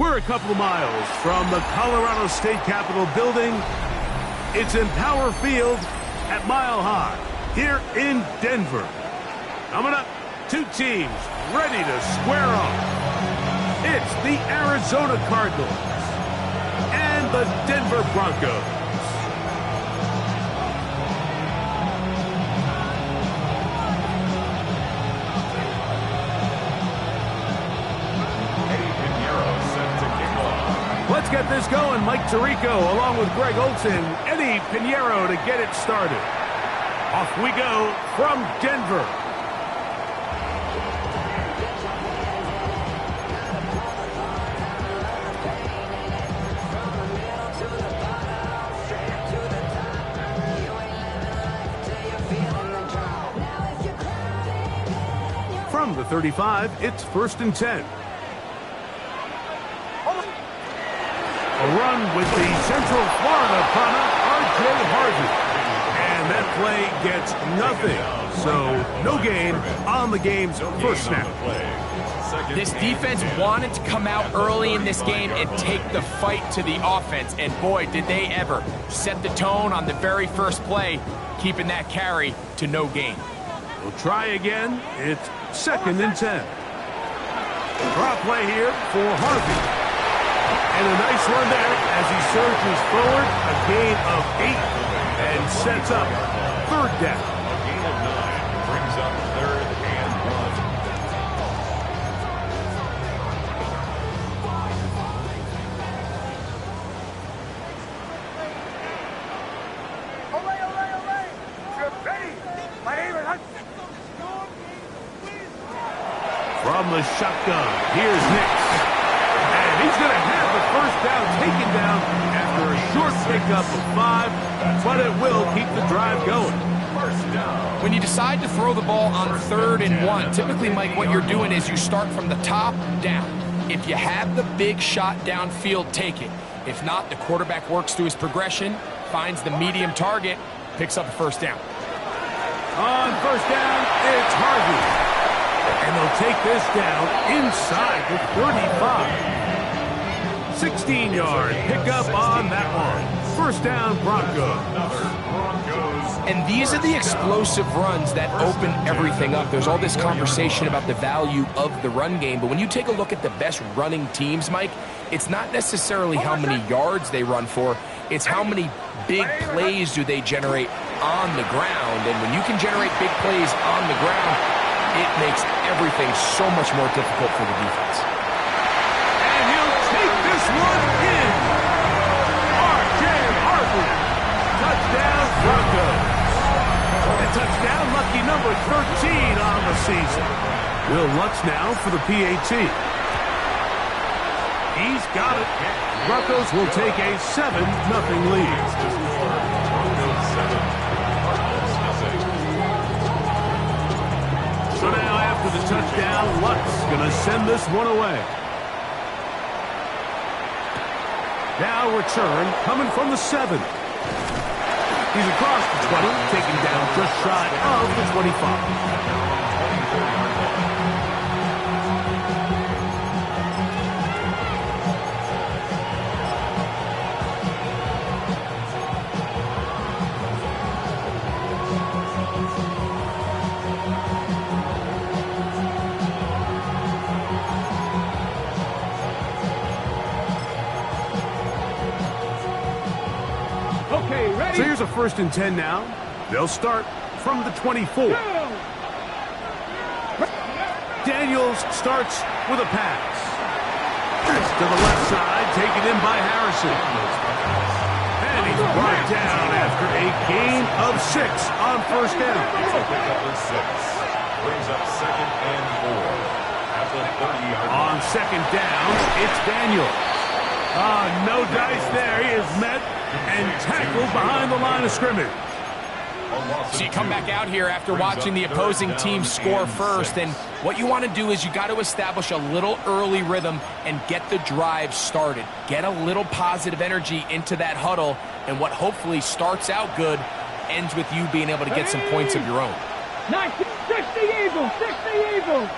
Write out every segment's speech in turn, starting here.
We're a couple of miles from the Colorado State Capitol building. It's in Power Field at Mile High here in Denver. Coming up, two teams ready to square off. It's the Arizona Cardinals and the Denver Broncos. Let's get this going. Mike Tirico along with Greg Olson, Eddie Pinheiro to get it started. Off we go from Denver. From the 35, it's 1st and 10. A run with the Central Florida product, R.J. Harvey. And that play gets nothing. So no gain on the game's first snap. This defense wanted to come out early in this game and take the fight to the offense. And boy, did they ever set the tone on the very first play, keeping that carry to no gain. We'll try again. It's 2nd and 10. Draw play here for Harvey. And a nice run there as he surges forward, a gain of 8, and sets up 3rd down. A gain of 9 brings up 3rd and 1. From the shotgun, here's Nix. He's going to have the 1st down taken down after a short pickup of 5, but it will keep the drive going. When you decide to throw the ball on 3rd and 1, typically, Mike, what you're doing is you start from the top down. If you have the big shot downfield, take it. If not, the quarterback works through his progression, finds the medium target, picks up the 1st down. On 1st down, it's Harvey. And they'll take this down inside the 35. 16-yard pickup on that one. 1st down, Broncos. And these are the explosive runs that open everything up. There's all this conversation about the value of the run game, but when you take a look at the best running teams, Mike, it's not necessarily how many yards they run for, it's how many big plays do they generate on the ground. And when you can generate big plays on the ground, it makes everything so much more difficult for the defense. And he'll take this one in. R.J. Harvey. Touchdown, Broncos. A touchdown, lucky number 13 on the season. Will Lutz now for the PAT. He's got it. Broncos will take a 7-0 lead. So now after the touchdown, Lutz going to send this one away. Now return coming from the 7. He's across the 20, taken down just shy of the 25. So here's a 1st and 10 now. They'll start from the 24. Daniels starts with a pass. To the left side, taken in by Harrison. And he's brought down after a gain of 6 on 1st down. Brings up 2nd and 4 at the 30-yard line. On 2nd down, it's Daniels. No dice there. He is met and tackled behind the line of scrimmage. So you come back out here after watching the opposing team score first, and what you want to do is you got to establish a little early rhythm and get the drive started. Get a little positive energy into that huddle, and what hopefully starts out good ends with you being able to get some points of your own. 60 Eagles, 60 Eagles.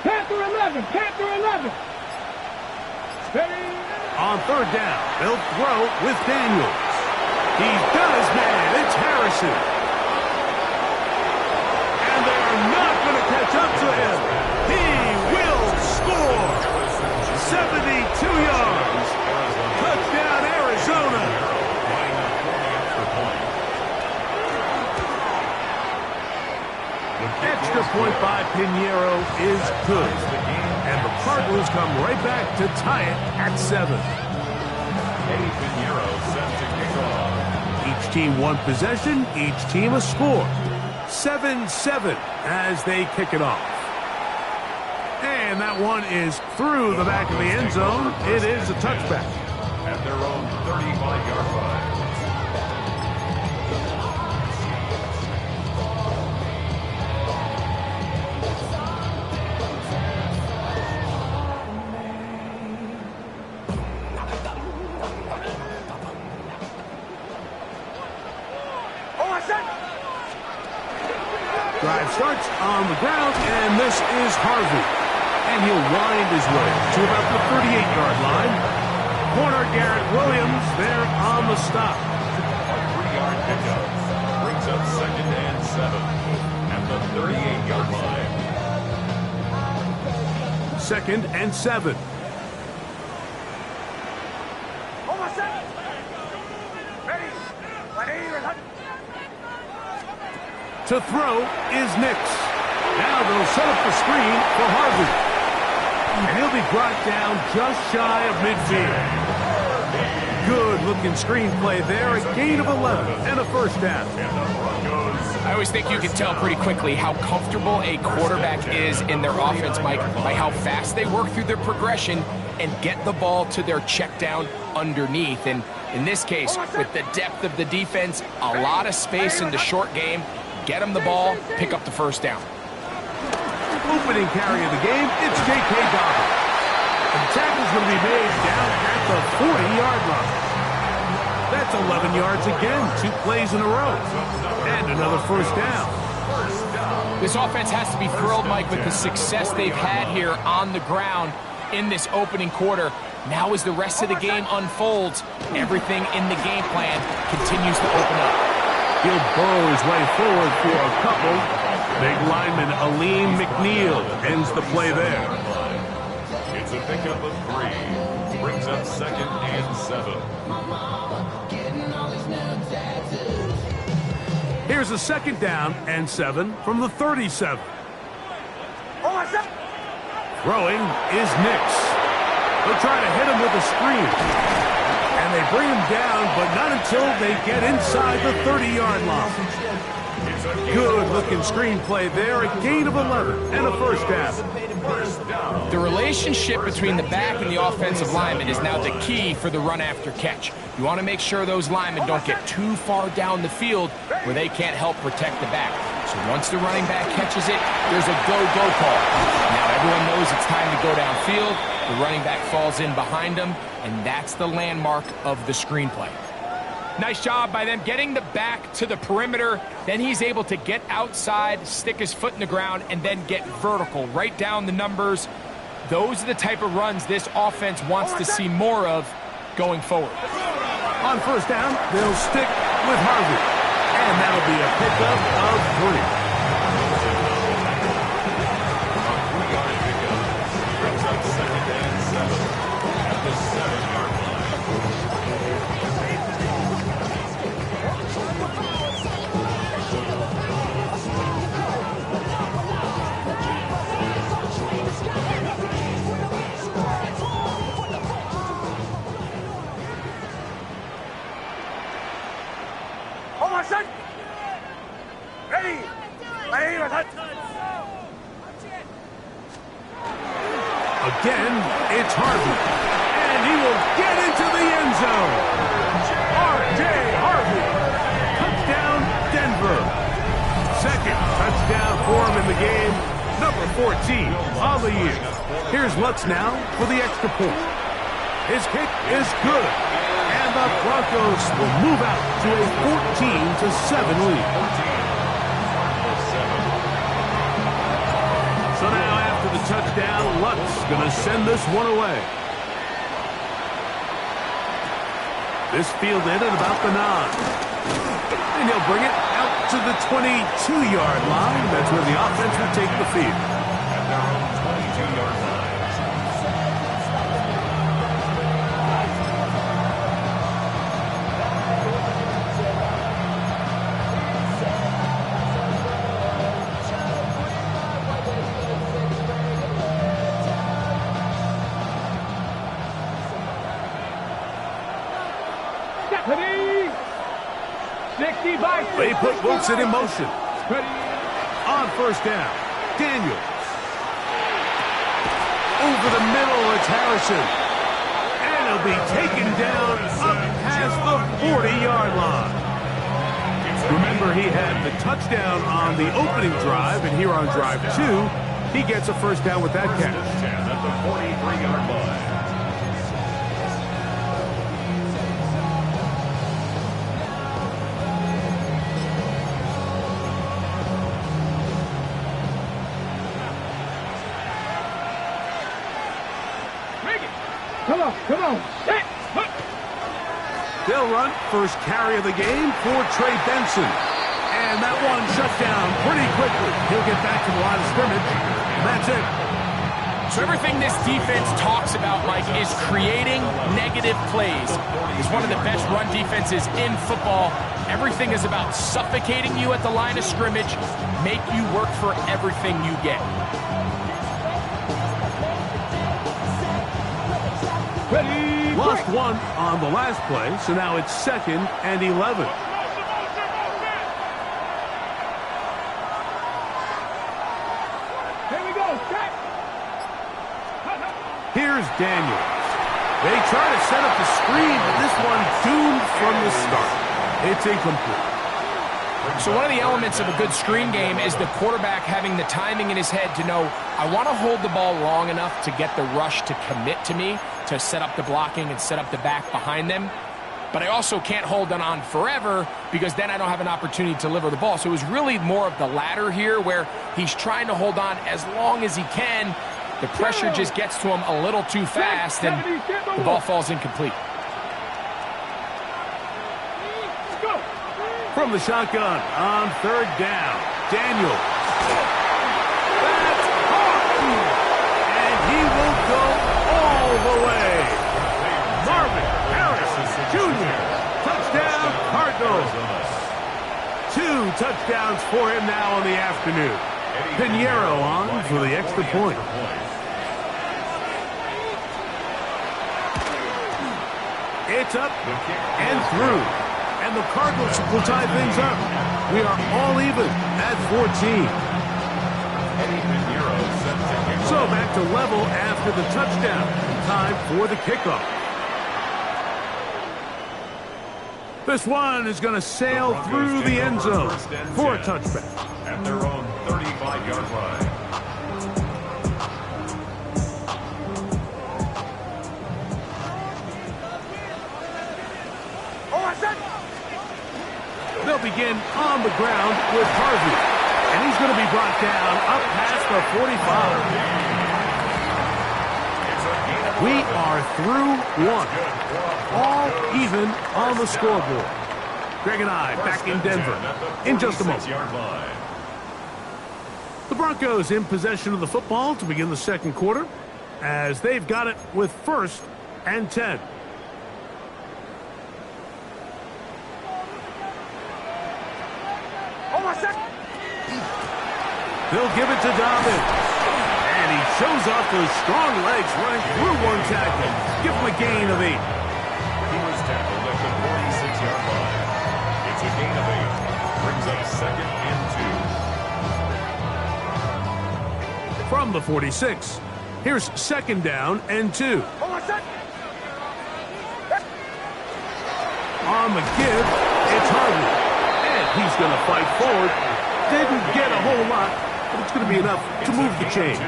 Panther 11, Panther 11. On third down, they'll throw with Daniels. He's got his man. It's Harrison. And they are not going to catch up to him. He will score. 72 yards. Touchdown, Arizona. Extra point by Pinheiro is good. And the Cardinals come right back to tie it at 7. Pinheiro set to kick off. Each team one possession, each team a score. 7-7 as they kick it off. And that one is through the back of the end zone. It is a touchback. At their own 35-yard line. Drive starts on the ground, and this is Harvey. And he'll wind his way to about the 38-yard line. Corner Garrett Williams there on the stop. A 3-yard pickup brings up 2nd and 7 at the 38-yard line. 2nd and 7. To throw is Nix. Now they'll set up the screen for Harvey. And he'll be brought down just shy of midfield. Good-looking screenplay there. A gain of 11 and a first down. I always think you can tell pretty quickly how comfortable a quarterback is in their offense, Mike, by how fast they work through their progression and get the ball to their check down underneath. And in this case, with the depth of the defense, a lot of space in the short game, get them the ball, pick up the first down. Opening carry of the game, it's J.K. Dobbins. And the tackle's going to be made down at the 40-yard line. That's 11 yards again, 2 plays in a row. And another first down. This offense has to be thrilled, Mike, with the success they've had here on the ground in this opening quarter. Now as the rest of the game unfolds, everything in the game plan continues to open up. He'll burrow his way forward for a couple. Big lineman Aleem McNeil ends the play there. It's a pickup of 3. Brings up 2nd and 7. Here's a 2nd down and 7 from the 37. Throwing is Nix. They'll try to hit him with a screen. And they bring him down, but not until they get inside the 30-yard line. Good-looking screenplay there, a gain of 11 and a first down. The relationship between the back and the offensive lineman is now the key for the run after catch. You want to make sure those linemen don't get too far down the field where they can't help protect the back. So once the running back catches it, there's a go-go call. Now everyone knows it's time to go downfield. The running back falls in behind him, and that's the landmark of the screenplay. Nice job by them getting the back to the perimeter. Then he's able to get outside, stick his foot in the ground, and then get vertical, right down the numbers. Those are the type of runs this offense wants to see more of going forward. On first down, they'll stick with Harvey. And that'll be a pickup of 3. Brings up 2nd and 7 at the 7-yard line. Again, it's Harvey. And he will get into the end zone. R.J. Harvey. Touchdown, Denver. 2nd touchdown for him in the game. Number 14 on the year. Here's Lutz now for the extra point. His kick is good. And the Broncos will move out to a 14-7 lead. So now after the touchdown, Lutz going to send this one away. This fielded at about the 9. And he'll bring it out to the 22-yard line. That's where the offense will take the field. At their own 22-yard line. They put Wilson in motion. On first down, Daniels. Over the middle, it's Harrison. And he'll be taken down up past the 40-yard line. Remember, he had the touchdown on the opening drive, and here on drive 2, he gets a first down with that catch. At the 43-yard line. Come on. They'll run first carry of the game for Trey Benson. And that one shut down pretty quickly. He'll get back to the line of scrimmage. And that's it. So everything this defense talks about, Mike, is creating negative plays. It's one of the best run defenses in football. Everything is about suffocating you at the line of scrimmage, make you work for everything you get. Lost one on the last play, so now it's 2nd and 11. Here we go. Check. Here's Daniels. They try to set up the screen, but this one doomed from the start. It's incomplete. So one of the elements of a good screen game is the quarterback having the timing in his head to know, I want to hold the ball long enough to get the rush to commit to me, to set up the blocking and set up the back behind them. But I also can't hold it on forever because then I don't have an opportunity to deliver the ball. So it was really more of the latter here where he's trying to hold on as long as he can. The pressure just gets to him a little too fast and the ball falls incomplete. From the shotgun on 3rd down, Daniels. That's caught! And he will go all the way. Marvin Harrison Jr. Touchdown, Cardinals. 2 touchdowns for him now in the afternoon. Pinheiro on for the extra point. It's up and through. And the Cardinals will tie things up. We are all even at 14. So back to level after the touchdown. Time for the kickoff. This one is going to sail through the end zone for a touchback. At their own 35-yard line. They'll begin on the ground with Harvey. And he's going to be brought down up past the 45. We are through one. All even on the scoreboard. Greg and I back in Denver in just a moment. The Broncos in possession of the football to begin the second quarter as they've got it with 1st and 10. They'll give it to Dobbins. And he shows off those strong legs running through one tackle. Give him a gain of 8. He was tackled at the 46-yard line. It's a gain of 8. Brings up 2nd and 2. From the 46, here's 2nd down and 2. On the give, it's Harvey. And he's going to fight forward. Didn't get a whole lot, but it's going to be enough to move the chains.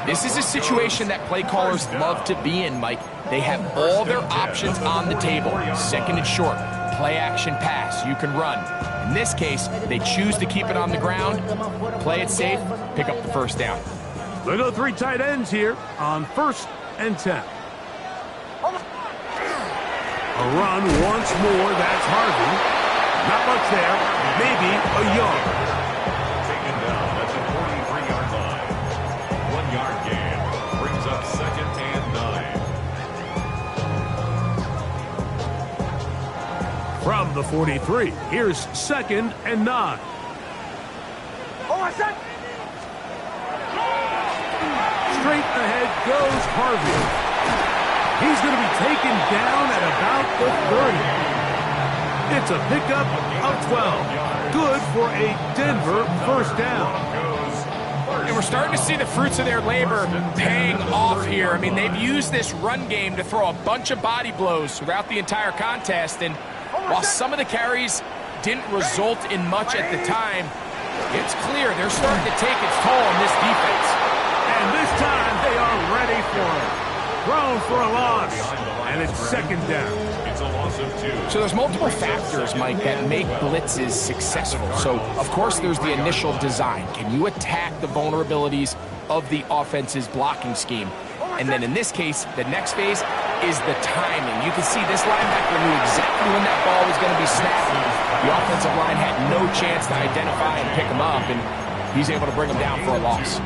This is a situation that play callers love to be in, Mike. They have all their options on the table. 2nd and short, play action pass, you can run. In this case, they choose to keep it on the ground, play it safe, pick up the first down. They go 3 tight ends here on 1st and 10. A run once more. That's Harvey. Not much there. Maybe a yard. Taken down at the 43-yard line. 1-yard gain. Brings up 2nd and 9. From the 43, here's 2nd and 9. Straight ahead goes Harvey. He's going to be taken down at about the 30. It's a pickup of 12. Good for a Denver first down. And we're starting to see the fruits of their labor paying off here. I mean, they've used this run game to throw a bunch of body blows throughout the entire contest. And while some of the carries didn't result in much at the time, it's clear they're starting to take its toll on this defense. And this time they are ready for it. Thrown for a loss. And it's 2nd down. It's a loss of 2. So there's multiple factors, Mike, that make blitzes successful. So, of course, there's the initial design. Can you attack the vulnerabilities of the offense's blocking scheme? And then in this case, the next phase is the timing. You can see this linebacker knew exactly when that ball was going to be snapped. The offensive line had no chance to identify and pick him up, and he's able to bring him down for a loss.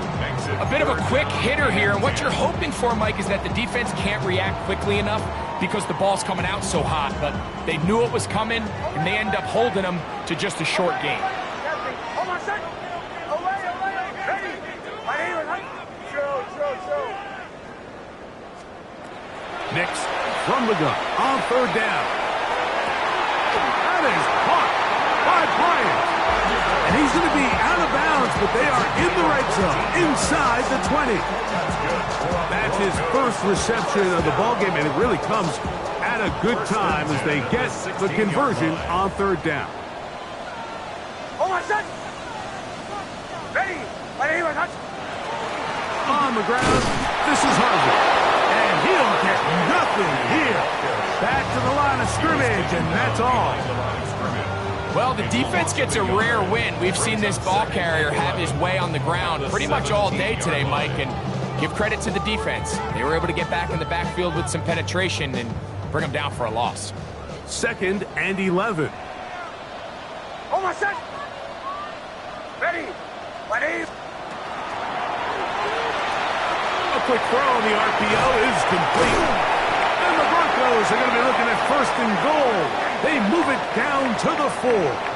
A bit of a quick hitter here, and what you're hoping for, Mike, is that the defense can't react quickly enough because the ball's coming out so hot, but they knew it was coming, and they end up holding them to just a short gain. Nix from the gun on 3rd down. That is caught by Bryant. And he's going to be out of bounds, but they are in the red zone, inside the 20. That's his first reception of the ballgame, and it really comes at a good time as they get the conversion on 3rd down. On the ground, this is Harvey. And he'll get nothing here. Back to the line of scrimmage, and that's all. Well, the defense gets a rare win. We've seen this ball carrier have his way on the ground pretty much all day today, Mike, and give credit to the defense. They were able to get back in the backfield with some penetration and bring them down for a loss. 2nd and 11. A quick throw on the RPO is complete. And the Broncos are going to be looking at 1st and goal. They move it down to the 4.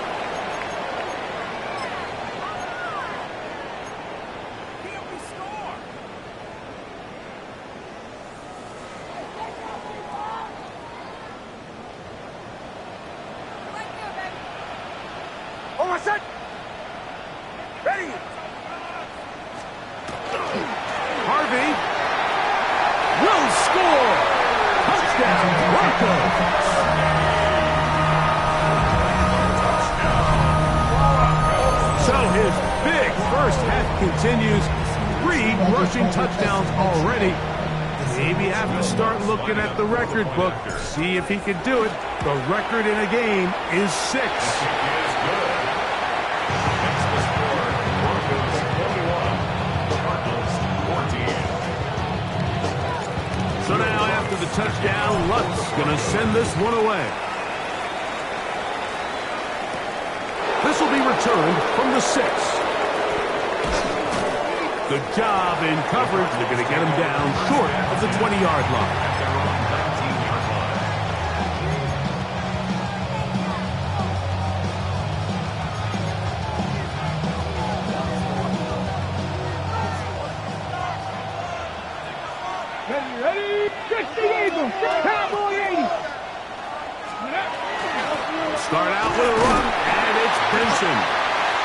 Harvey will score. Touchdown, Broncos. So his big first half continues. 3 rushing touchdowns already. Maybe have to start looking at the record book to see if he can do it. The record in a game is 6. So now after the touchdown, Lutz going to send this one away. This will be returned from the 6. Good job in coverage. They're going to get him down short of the 20-yard line. Ready? 60 Eagles. Cowboy 80. Start out with a run, and it's Benson.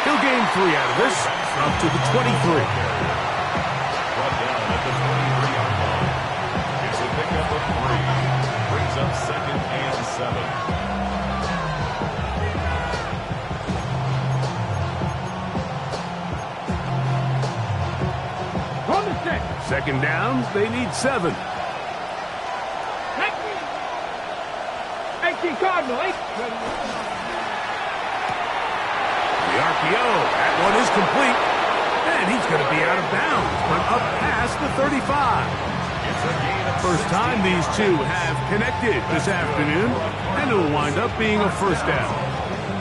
He'll gain 3 out of this, up to the 23. Brought down at the 23-yard line. It's a pickup of 3. Brings up 2nd and 7. On the 6. 2nd down, they need 7. 18 Cardinal. 8. The RPO, that one is complete. And he's going to be out of bounds, but up past the 35. It's First time these two have connected this afternoon, and it'll wind up being a first down.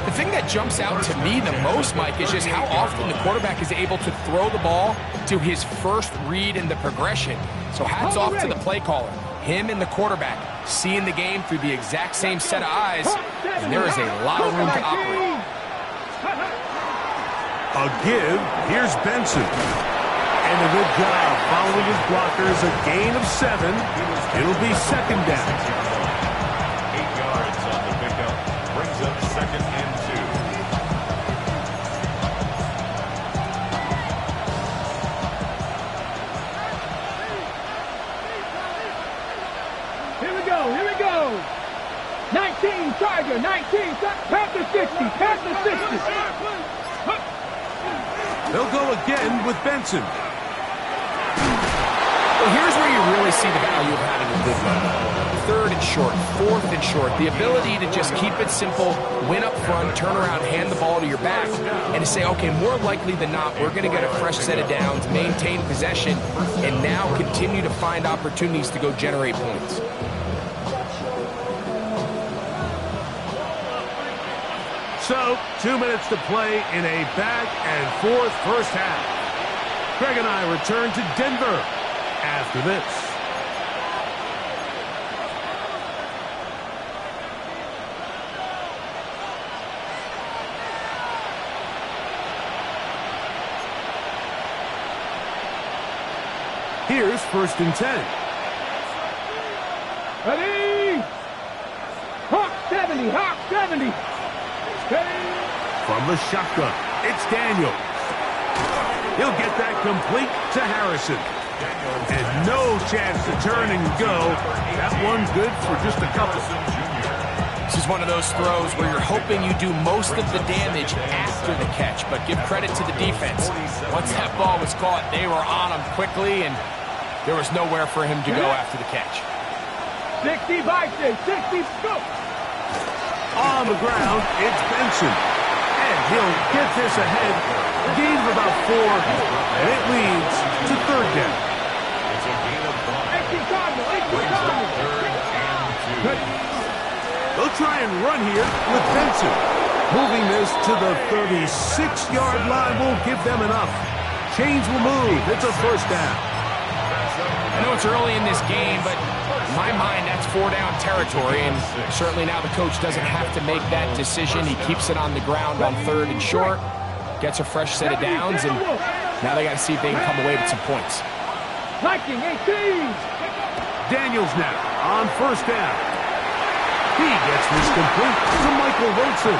The thing that jumps out to me the most, Mike, is just how often the quarterback is able to throw the ball to his first read in the progression. So hats off to the play caller. Him and the quarterback seeing the game through the exact same set of eyes, and there is a lot of room to operate. A give. Here's Benson. And a good job following his blockers. A gain of 7. It'll be second down. 8 yards on the pickup. Brings up second and 2. Here we go, here we go. 19, Charger, 19, Panther 60, Panther 60. They'll go again with Benson. Well, here's where you really see the value of having a good run. 3rd and short, 4th and short. The ability to just keep it simple, win up front, turn around, hand the ball to your back, and to say, okay, more likely than not, we're going to get a fresh set of downs, maintain possession, and now continue to find opportunities to go generate points. So, 2 minutes to play in a back-and-forth first half. Greg and I return to Denver after this. Here's 1st and 10. Ready? Hawk 70, Hawk 70. From the shotgun, it's Daniel. He'll get that complete to Harrison. And no chance to turn and go. That one good for just a couple. This is one of those throws where you're hoping you do most of the damage after the catch, but give credit to the defense. Once that ball was caught, they were on him quickly, and there was nowhere for him to go after the catch. 60 by 60, go! On the ground, it's Benson. And he'll get this ahead. A gain of about 4, and it leads to 3rd down. It's a gain of 5. 18 Cardinal, 18 Brings up Cardinal. 3rd and 2. They'll try and run here with Benson. Moving this to the 36-yard line will give them enough. Chains will move. It's a first down. I know it's early in this game, but in my mind, that's 4-down territory, and certainly now the coach doesn't have to make that decision. He keeps it on the ground on 3rd and short, gets a fresh set of downs, and now they got to see if they can come away with some points. Viking 18. Daniels now on 1st down. He gets this complete to Michael Wilson.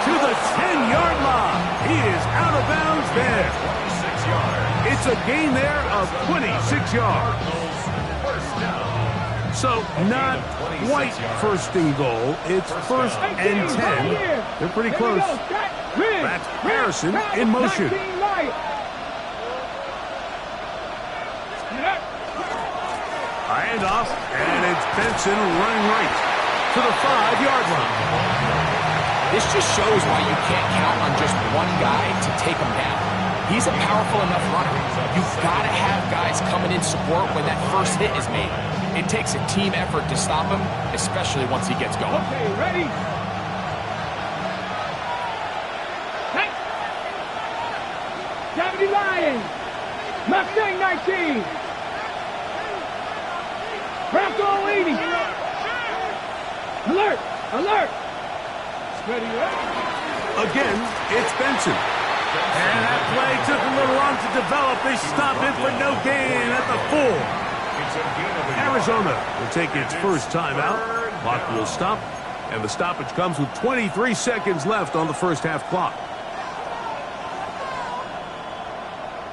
To the 10-yard line. He is out of bounds there. 26 yards. It's a gain there of 26 yards. So not quite 1st and goal. It's 1st and 10. They're pretty close. That's Harrison in motion. Handoff, and it's Benson running right to the 5-yard line. This just shows why you can't count on just one guy to take him down. He's a powerful enough runner. You've got to have guys coming in support when that first hit is made. It takes a team effort to stop him, especially once he gets going. Okay, ready? Hey! 70 Lions! Mustang 19! Bronco 80! Alert! Alert! Ready, ready? Again, it's Benson. And that play took a little long to develop. They stopped it for no gain at the 4. Arizona will take its first timeout. Clock will stop, and the stoppage comes with 23 seconds left on the first half clock.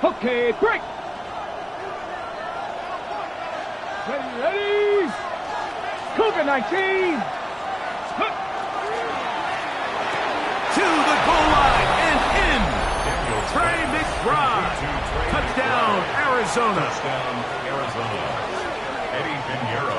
Okay, break! Ready, ready! Cougar 19! To the goal line and in. Trey McBride. Touchdown, Arizona.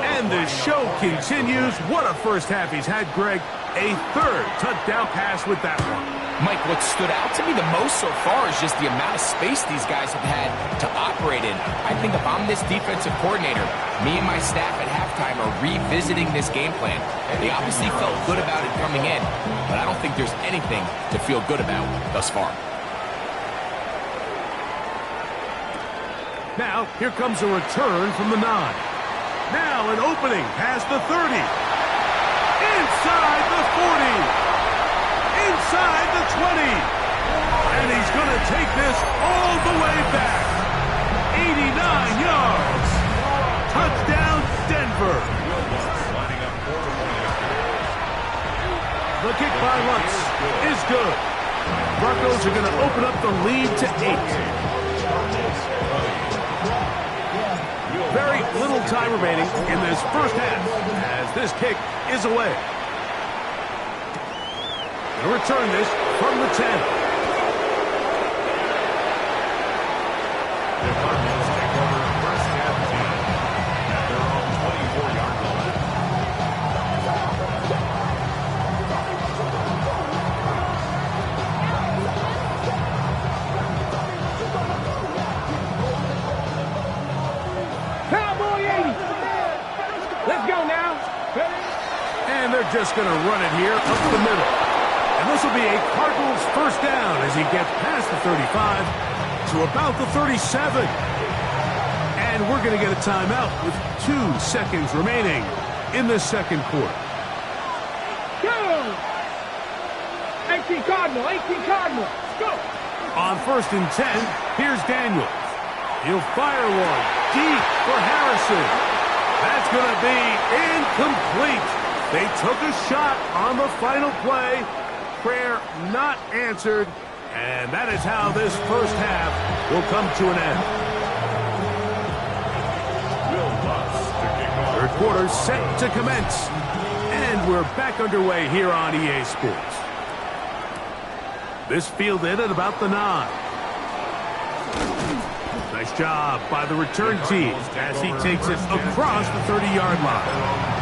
And the show continues. What a first half he's had, Greg. A 3rd touchdown pass with that one. Mike, what stood out to me the most so far is just the amount of space these guys have had to operate in. I think if I'm this defensive coordinator, me and my staff at halftime are revisiting this game plan. They obviously felt good about it coming in, but I don't think there's anything to feel good about thus far. Now, here comes a return from the 9. Now an opening past the 30. Inside the 40. Inside the 20. And he's going to take this all the way back. 89 yards. Touchdown, Denver. The kick by Lutz is good. Broncos are going to open up the lead to 8. Very little time remaining in this first half as this kick is away. They'll return this from the 10. The Cardinals take over first and 10 at their own 24-yard line. Cowboy 80. Let's go now. And they're just going to run it here up the middle. And this will be a Cardinals first down as he gets past the 35 to about the 37. And we're going to get a timeout with 2 seconds remaining in the second quarter. Go! 18 Cardinal, 18 Cardinal. Go! On first and 10, here's Daniels. He'll fire one deep for Harrison. That's going to be incomplete. They took a shot on the final play. Prayer not answered. And that is how this first half will come to an end. Third quarter set to commence. And we're back underway here on EA Sports. This fielded at about the 9. Nice job by the return team as he takes it across the 30-yard line.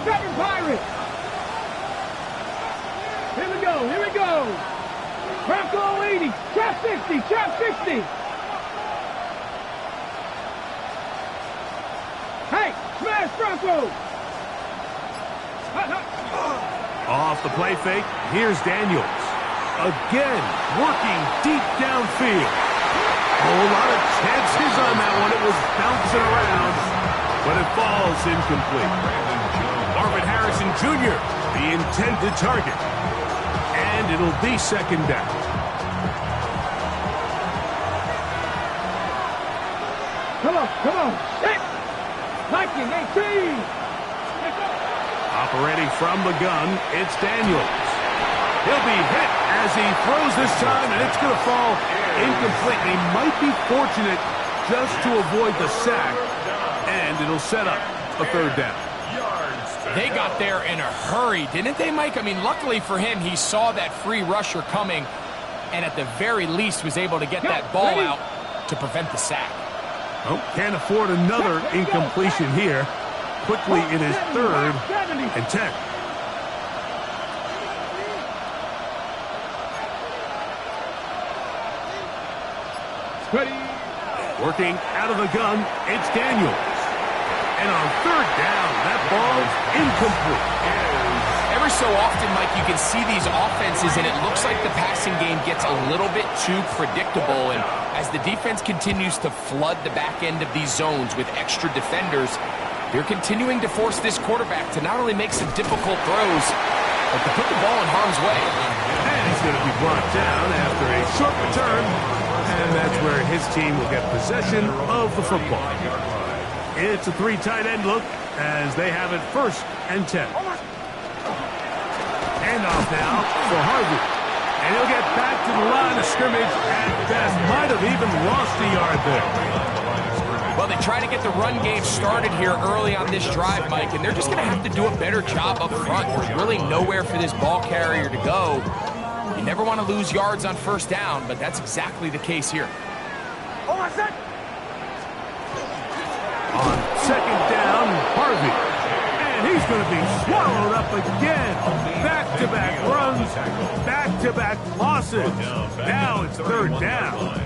7 Pirates. Here we go. Bronco 80, trap 60, trap 60. Hey, smash Bronco. Off the play fake, here's Daniels. Again, working deep downfield. A whole lot of chances on that one. It was bouncing around, but it falls incomplete. Marvin Harrison Jr., the intended target. And it'll be second down. Come on. Hit. Viking 18. Operating from the gun, it's Daniels. He'll be hit as he throws this time, and it's going to fall incomplete. He might be fortunate just to avoid the sack, and it'll set up a third down. They got there in a hurry, didn't they, Mike? I mean, luckily for him, he saw that free rusher coming and at the very least was able to get that ball out to prevent the sack. Oh, can't afford another incompletion here. Quickly in his third and 10. Working out of the gun, it's Daniels. And on third down, that ball's incomplete. Every so often, Mike, you can see these offenses, and it looks like the passing game gets a little bit too predictable. And as the defense continues to flood the back end of these zones with extra defenders, they're continuing to force this quarterback to not only make some difficult throws, but to put the ball in harm's way. And he's going to be brought down after a short return. And that's where his team will get possession of the football. It's a 3 tight end look as they have it first and 10. Handoff now for Harvey. And he'll get back to the line of scrimmage at best. Might have even lost a yard there. Well, they try to get the run game started here early on this drive, Mike, and they're just going to have to do a better job up front. There's really nowhere for this ball carrier to go. You never want to lose yards on first down, but that's exactly the case here. On second down, Harvey. And he's going to be swallowed up again. Back-to-back runs, back-to-back losses. Now it's third down.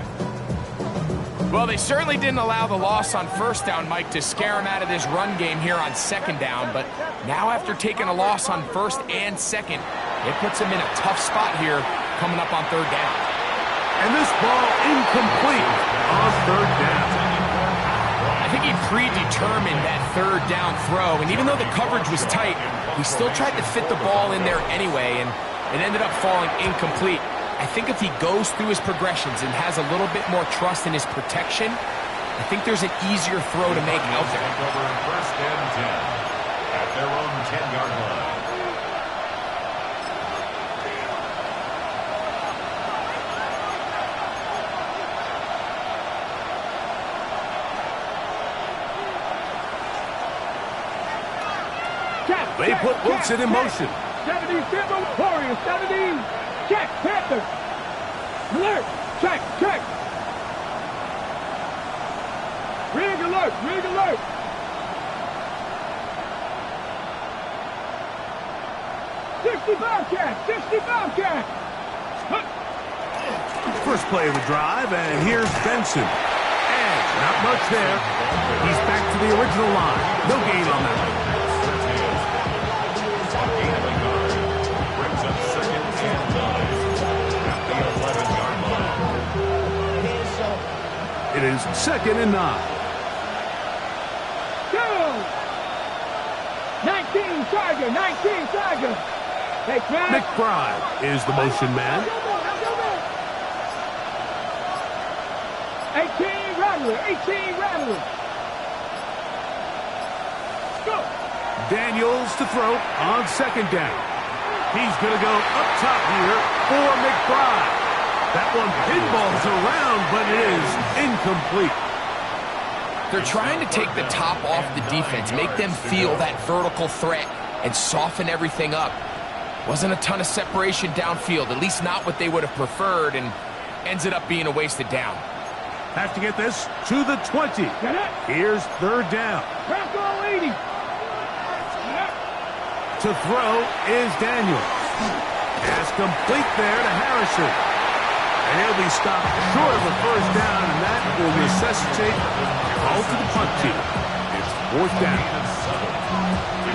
Well, they certainly didn't allow the loss on first down, Mike, to scare him out of this run game here on second down. But now after taking a loss on first and second, it puts him in a tough spot here coming up on third down. And this ball incomplete on third down. I think he predetermined that third down throw, and even though the coverage was tight, he still tried to fit the ball in there anyway, and it ended up falling incomplete. I think if he goes through his progressions and has a little bit more trust in his protection, I think there's an easier throw to make out there. First and 10 at their own 10-yard line. They put Wilson in motion. 77 Warriors, 17. Check, Panthers. Alert, check. Rig alert. 65 catch. First play of the drive, and here's Benson. And not much there. He's back to the original line. No gain on that. Brings up second and 9 at the 11-yard line. It is second and 9. Go! 19 Tiger. Hey, McBride is the motion man. 18 Rattler. Go! Daniels to throw on second down. He's going to go up top here for McBride. That one pinballs around, but it is incomplete. They're trying to take the top off the defense, make them feel that vertical threat, and soften everything up. Wasn't a ton of separation downfield, at least not what they would have preferred, and ends it up being a wasted down. Have to get this to the 20. Here's third down. To throw is Daniels. Pass complete there to Harrison. And he'll be stopped short of a first down, and that will necessitate a call to the punt team. It's fourth down.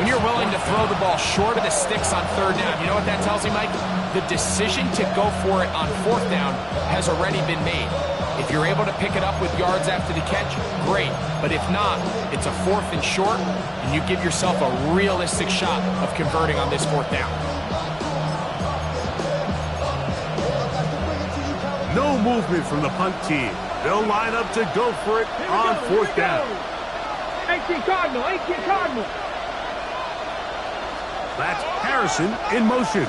When you're willing to throw the ball short of the sticks on third down, you know what that tells me, Mike? The decision to go for it on fourth down has already been made. If you're able to pick it up with yards after the catch, great. But if not, it's a fourth and short, and you give yourself a realistic shot of converting on this fourth down. No movement from the punt team. They'll line up to go for it on fourth down. 18 Cardinal. That's Harrison in motion.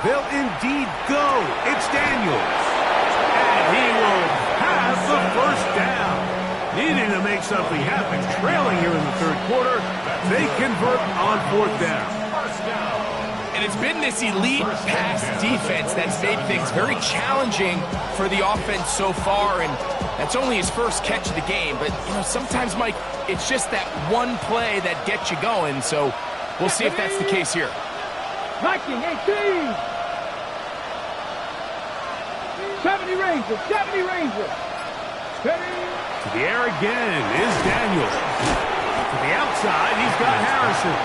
They'll indeed go. It's Daniels. And he will have the first down. Needing to make something happen, trailing here in the third quarter, they convert on fourth down. And it's been this elite pass defense that's made things very challenging for the offense so far, and that's only his first catch of the game. But, you know, sometimes, Mike, it's just that one play that gets you going, so we'll see if that's the case here. Viking 18. 70 Rangers. To the air again is Daniels. To the outside, he's got Harrison.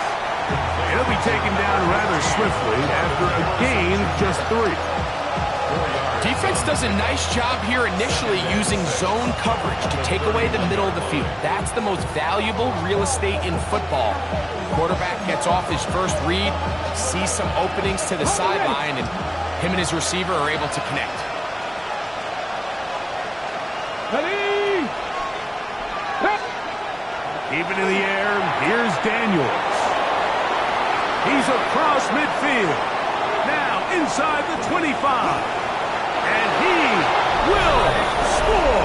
He'll be taken down rather swiftly after a gain of just 3. Defense does a nice job here initially using zone coverage to take away the middle of the field. That's the most valuable real estate in football. Quarterback gets off his first read, sees some openings to the sideline, and him and his receiver are able to connect. Keep it in the air. Here's Daniels. He's across midfield. Now inside the 25. And he will score.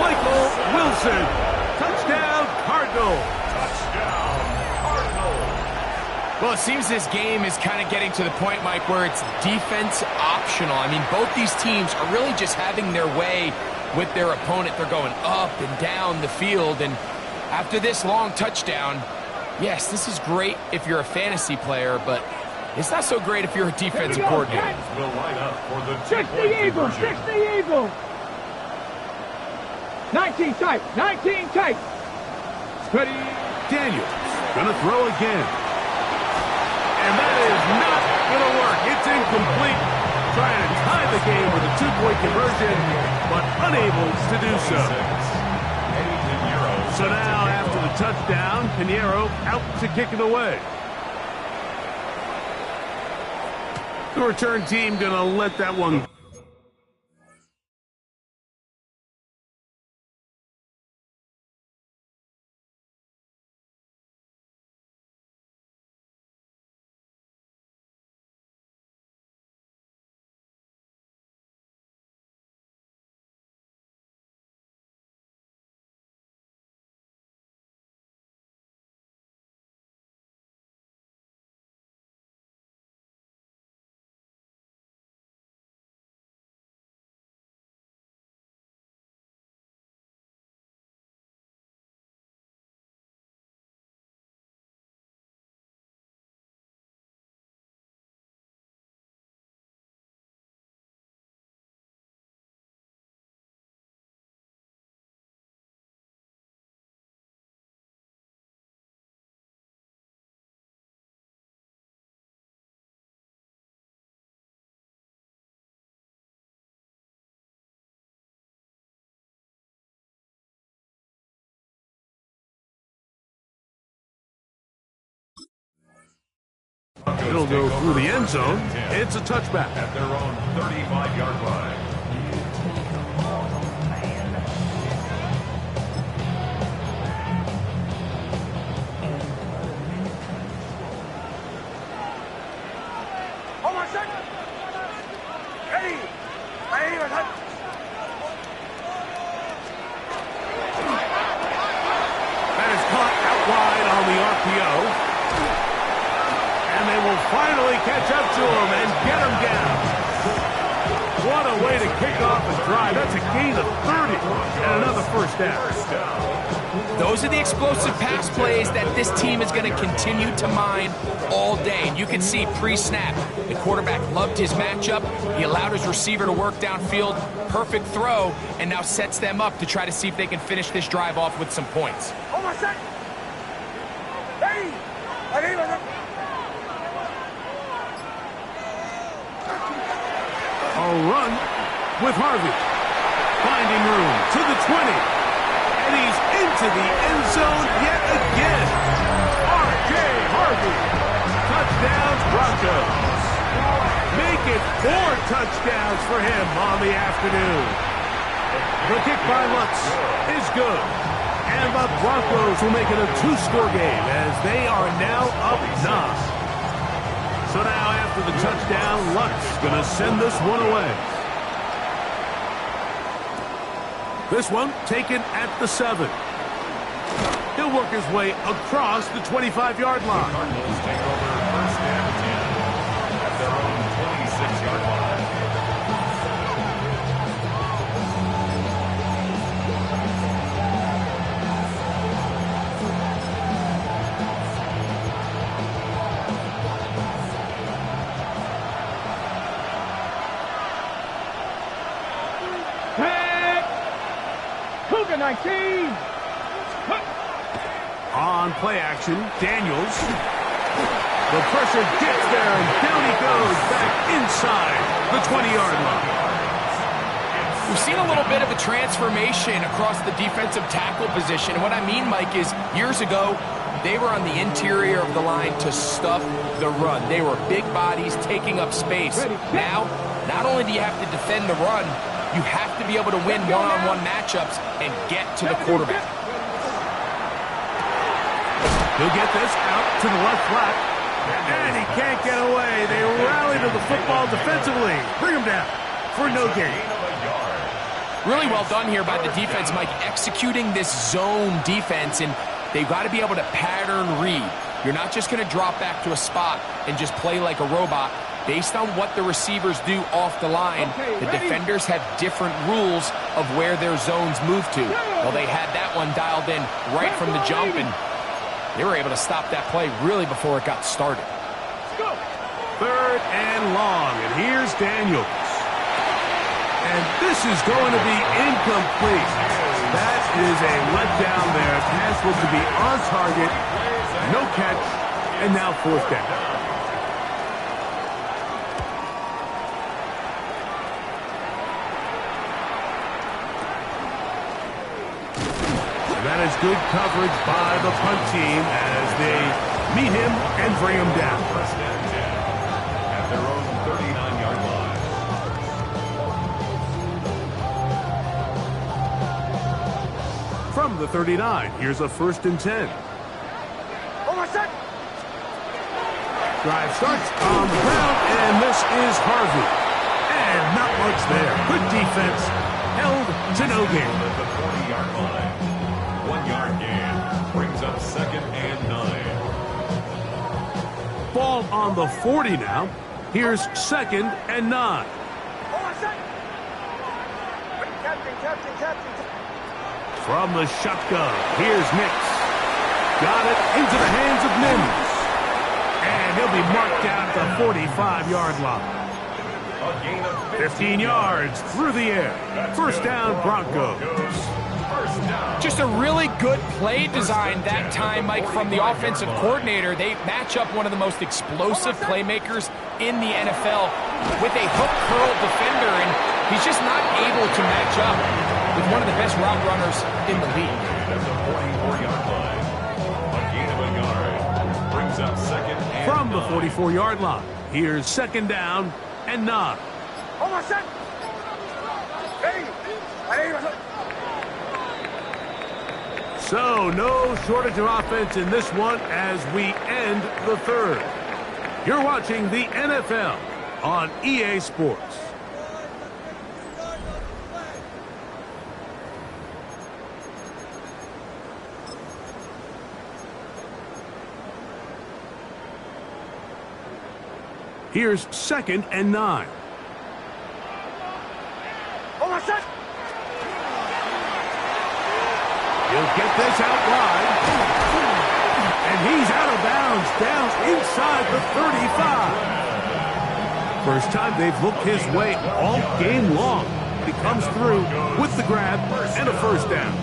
Michael Wilson. Wilson. Touchdown, Cardinals. Touchdown, Cardinals. Well, it seems this game is kind of getting to the point, Mike, where it's defense optional. I mean, both these teams are really just having their way with their opponent. They're going up and down the field, and after this long touchdown, yes, this is great if you're a fantasy player, but it's not so great if you're a defensive coordinator. Will line up for the 6 the Eagles, 6 the Eagles. 19 tight, 19 tight. Ready. Daniels gonna throw again. And that is not gonna work. It's incomplete. Trying to tie the game with a 2-point conversion, but unable to do so. So now, after the touchdown, Pinheiro out to kick it away. The return team gonna let that one. It'll go through the end zone. It's a touchback. At their own 35-yard line. Hold on a second. Ready. That is caught out wide on the RPO. And they will finally catch up to him and get him down. What a way to kick off a drive. That's a gain of 30 and another first down. Those are the explosive pass plays that this team is going to continue to mine all day. And you can see pre-snap, the quarterback loved his matchup. He allowed his receiver to work downfield. Perfect throw, and now sets them up to try to see if they can finish this drive off with some points. Hold on a second. Ready. A run with Harvey. Finding room to the 20. And he's into the end zone yet again. R.J. Harvey. Touchdown Broncos. Make it 4 touchdowns for him on the afternoon. The kick by Lutz is good. And the Broncos will make it a 2-score game as they are now up 9. So now after the touchdown, Lutz going to send this one away. This one taken at the 7. He'll work his way across the 25-yard line. Cardinals take over first and 10 at their own 26-yard line. Cougar 19. On play action, Daniels. The pressure gets there, and down he goes back inside the 20-yard line. We've seen a little bit of a transformation across the defensive tackle position. And what I mean, Mike, is years ago, they were on the interior of the line to stuff the run. They were big bodies taking up space. Now, not only do you have to defend the run, you have to be able to win one-on-one matchups and get to the quarterback. He'll get this out to the left flat. And he can't get away. They rally to the football defensively. Bring him down for no gain. Really well done here by the defense, Mike, executing this zone defense, and they've got to be able to pattern read. You're not just going to drop back to a spot and just play like a robot. Based on what the receivers do off the line, the defenders have different rules of where their zones move to. Well, they had that one dialed in right from the jump, and they were able to stop that play really before it got started. Third and long, and here's Daniels. And this is going to be incomplete. That is a letdown there. Pass was to be on target, no catch, and now fourth down. That is good coverage by the punt team as they meet him and bring him down. First and 10 at their own 39-yard line. From the 39, here's a 1st and 10. Drive starts on the ground, and this is Harvey. And not much there. Good defense. Held to no gain. At the 40-yard line. 1-yard gain. Brings up 2nd and 9. Ball on the 40 now. Here's 2nd and 9. From the shotgun, here's Nix. Got it into the hands of Mims. And he'll be marked down at the 45-yard line. 15 yards through the air. First down, Broncos. Just a really good play design that time, Mike, from the offensive coordinator. They match up one of the most explosive playmakers in the NFL with a hook curl defender, and he's just not able to match up with one of the best route runners in the league. At the 44-yard line. A gain of a yard. Brings up 2nd and From the 9. 44-yard line, here's 2nd down and 9. So, no shortage of offense in this one as we end the third. You're watching the NFL on EA Sports. Here's 2nd and 9. He'll get this out wide. And he's out of bounds, down inside the 35. First time they've looked his way all game long. He comes through with the grab and a first down.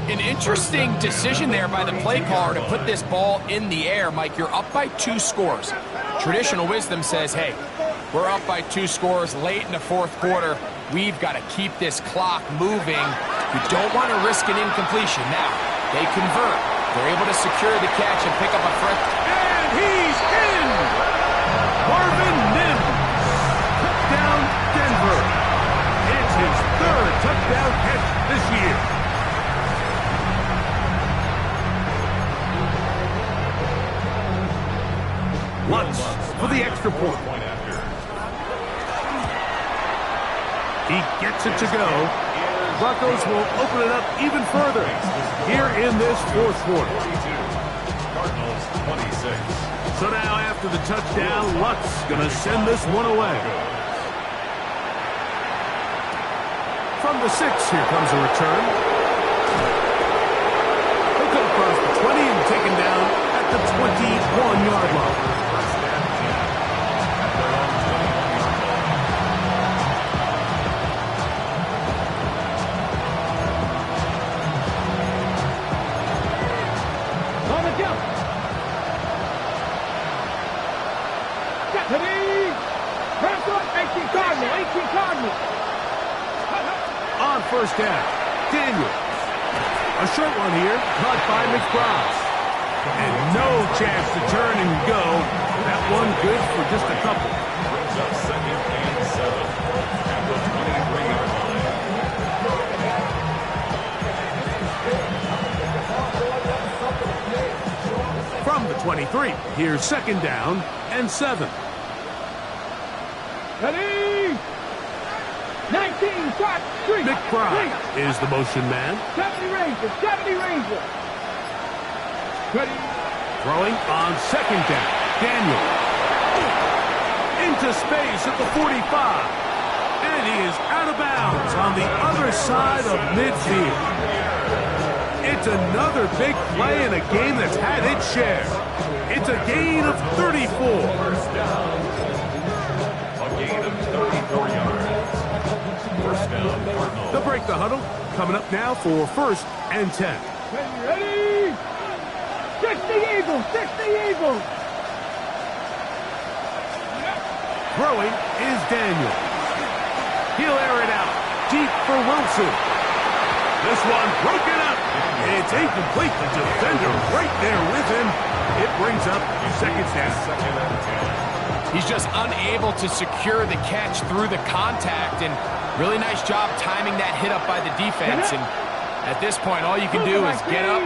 An interesting decision there by the play caller to put this ball in the air. Mike, you're up by 2 scores. Traditional wisdom says, hey, we're up by 2 scores late in the 4th quarter. We've got to keep this clock moving. You don't want to risk an incompletion. Now, they convert. They're able to secure the catch and pick up a first. And he's in! Marvin Mims. Touchdown, Denver. It's his 3rd touchdown catch this year. Lutz for the extra point. He gets it to go. Broncos will open it up even further here in this 4th quarter. Cardinals 26. So now after the touchdown, Lutz going to send this one away. From the 6, here comes a return. He'll come across the 20 and taken down at the 21-yard line. On first down, Daniels. A short one here, caught by McBride. And no chance to turn and go. That one good for just a couple. Brings up 2nd and 7 at the 23-yard line. From the 23, here's 2nd down and 7. Ready? 19, shot, 3. McBride is the motion man. 70 Rangers, 70 Rangers. Ready. Throwing on second down. Daniel. Into space at the 45. And he is out of bounds on the other side of midfield. It's another big play in a game that's had its share. It's a gain of 34. First down. A gain of 34 yards. First down, Cardinals. They'll break the huddle. Coming up now for 1st and 10. Ready. 60 Eagles, 60 Eagles. Throwing is Daniel. He'll air it out. Deep for Wilson. This one broken up. It's incomplete. The defender right there with him. It brings up second down. Second and 10. He's just unable to secure the catch through the contact, and really nice job timing that hit up by the defense. And at this point, all you can do is get up,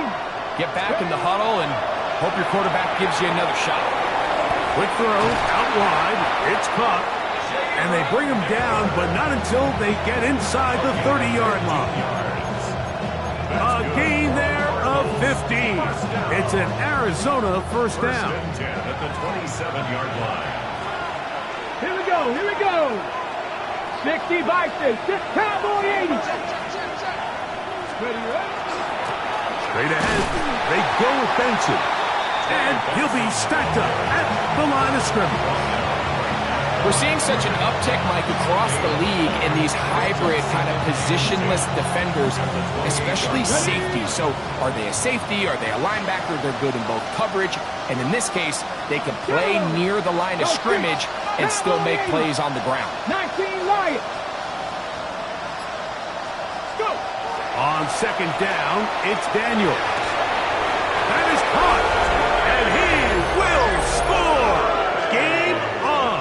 get back in the huddle, and hope your quarterback gives you another shot. Quick throw out wide. It's caught. And they bring him down, but not until they get inside the 30-yard line. A gain there of 15. It's an Arizona first down. First and 10 at the 27-yard line. Here we go, here we go. 60 Vikings, 6 Cowboy 80. Ready. Straight ahead, they go with Benson. And he'll be stacked up at the line of scrimmage. We're seeing such an uptick, Mike, across the league in these hybrid kind of positionless defenders, especially safety. So are they a safety? Are they a linebacker? They're good in both coverage. And in this case, they can play near the line of scrimmage and still make plays on the ground. 19 Lions. Go. On second down, it's Daniels. That is caught. And he will score. Game on.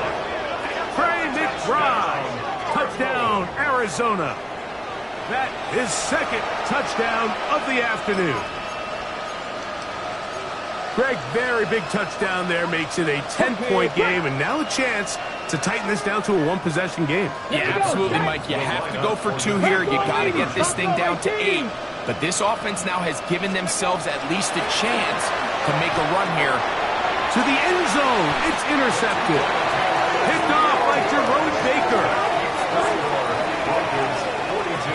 McBride. Touchdown, Arizona. That is second touchdown of the afternoon. Greg, very big touchdown there, makes it a 10-point game, and now a chance to tighten this down to a one-possession game. Yeah, absolutely, Mike. You have to go for 2 here. You got to get this thing down to 8. But this offense now has given themselves at least a chance to make a run here. To the end zone, it's intercepted. Picked off by Jerome Baker. Broncos 42.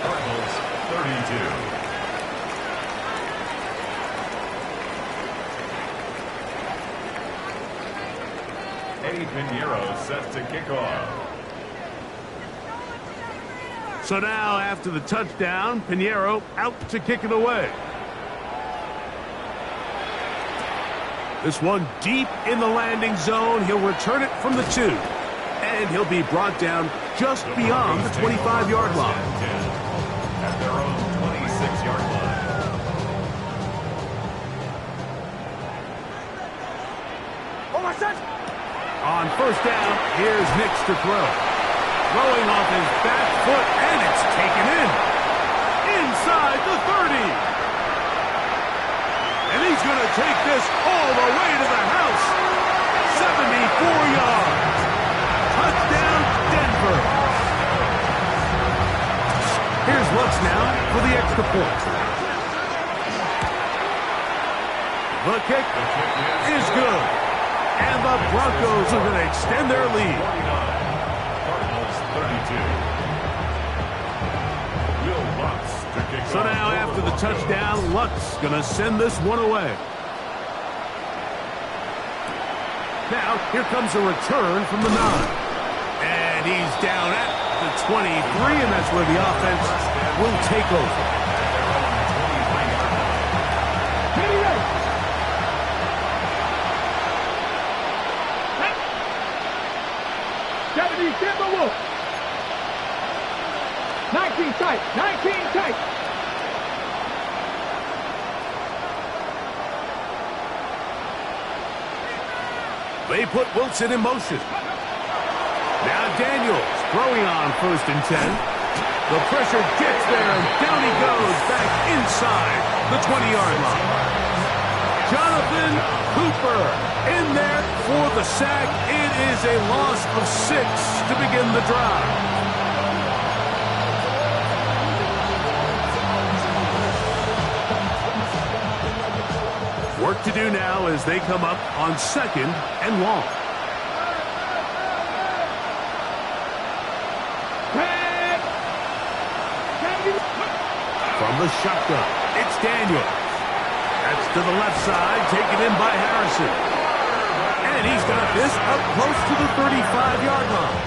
Cardinals 32. Eddie Pinheiro set to kick off. So now, after the touchdown, Pinheiro out to kick it away. This one deep in the landing zone. He'll return it from the 2. And he'll be brought down just beyond the 25-yard line. At their own 26-yard line. On first down, here's Nix to throw. Throwing off his back foot, and it's taken in. Inside the 30. And he's going to take this all the way to the house. 74 yards. Touchdown, Denver. Here's Lutz now for the extra point. The kick is good. And the Broncos are going to extend their lead. 49. Cardinals 32. Will Lutz to kick So off. now after the touchdown, Lutz going to send this one away. Now, here comes a return from the 9. And he's down at the 23, and that's where the offense will take over. Denver Wolf. 19 tight, 19 tight. They put Wilson in motion. Now Daniels throwing on first and 10. The pressure gets there, and down he goes back inside the 20-yard line. Jonathan Cooper in there for the sack. It is a loss of 6 to begin the drive. Work to do now as they come up on 2nd and long. From the shotgun, it's Daniels. That's to the left side, taken in by Harrison. And he's got this up close to the 35-yard line.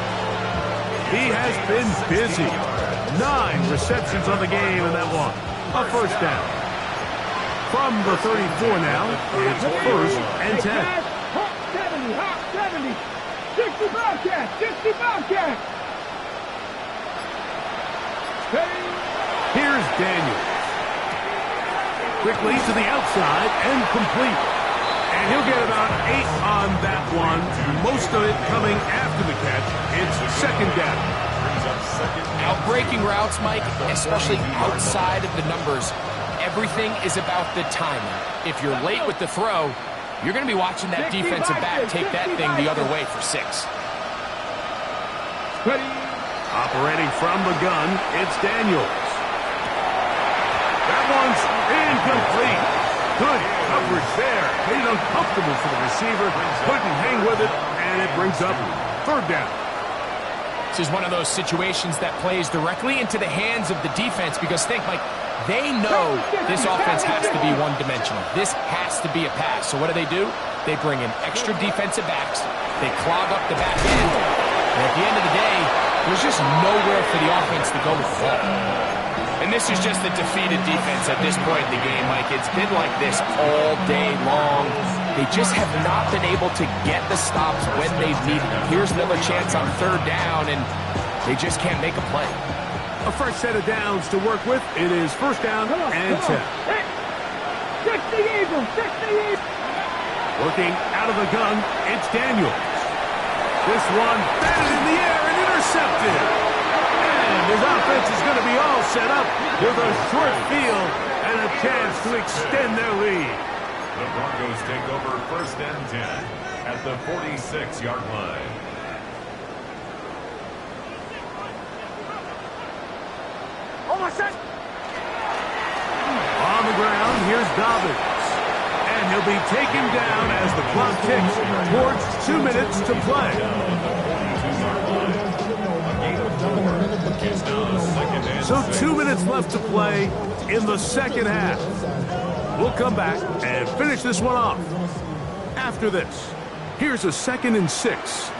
He has been busy. 9 receptions on the game in that one. A first down. From the 34 now, it's 1st and 10. Hot 70, hot 70. 60 Bobcat, 60 Bobcat. Here's Daniels. Quickly to the outside and complete. And he'll get about 8 on that one. Most of it coming after the catch. It's 2nd down. Outbreaking routes, Mike, especially outside of the numbers, everything is about the timing. If you're late with the throw, you're going to be watching that defensive back take that thing the other way for 6. Operating from the gun, it's Daniels. That one's incomplete. Good coverage there. Made it uncomfortable for the receiver. Couldn't hang with it, and it brings up 3rd down. This is one of those situations that plays directly into the hands of the defense because think, Mike, they know this offense has to be one-dimensional. This has to be a pass. So what do? They bring in extra defensive backs. They clog up the back end. And at the end of the day, there's just nowhere for the offense to go with the ball. And this is just a defeated defense at this point in the game, Mike. It's been like this all day long. They just have not been able to get the stops when they've needed them. Here's another chance on 3rd down, and they just can't make a play. A fresh set of downs to work with. It is 1st down and 10. 60 Eagles, 60 Eagles. Working out of the gun, it's Daniels. This one batted in the air and intercepted. And his offense is going to be all set up with a short field and a chance to extend their lead. The Broncos take over 1st and 10 at the 46-yard line. On the ground, here's Dobbins. And he'll be taken down as the clock ticks towards 2 minutes to play. So 2 minutes left to play in the 2nd half. We'll come back and finish this one off. After this, here's a 2nd and 6.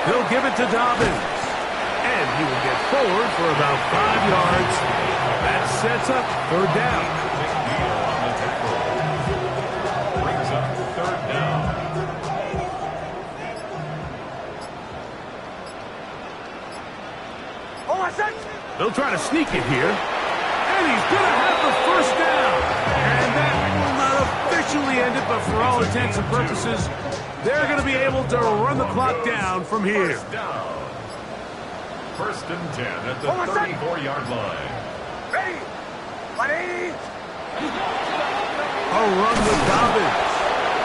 He'll give it to Dobbins. And he will get forward for about 5 yards. That sets up 3rd down. Brings up 3rd down. They'll try to sneak it here. And he's going to have the 1st down. And that will not officially end it, but for all intents and purposes, they're going to be able to run the clock down from here. 1st down. 1st and 10 at the 34-yard line. A run with Dobbins.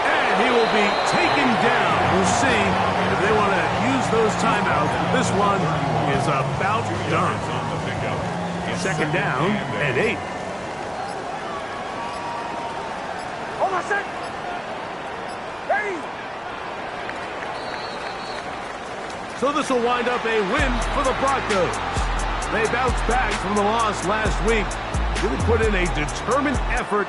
And he will be taken down. We'll see if they want to use those timeouts. This one is about done. 2nd down and 8. So this will wind up a win for the Broncos. They bounced back from the loss last week. Really put in a determined effort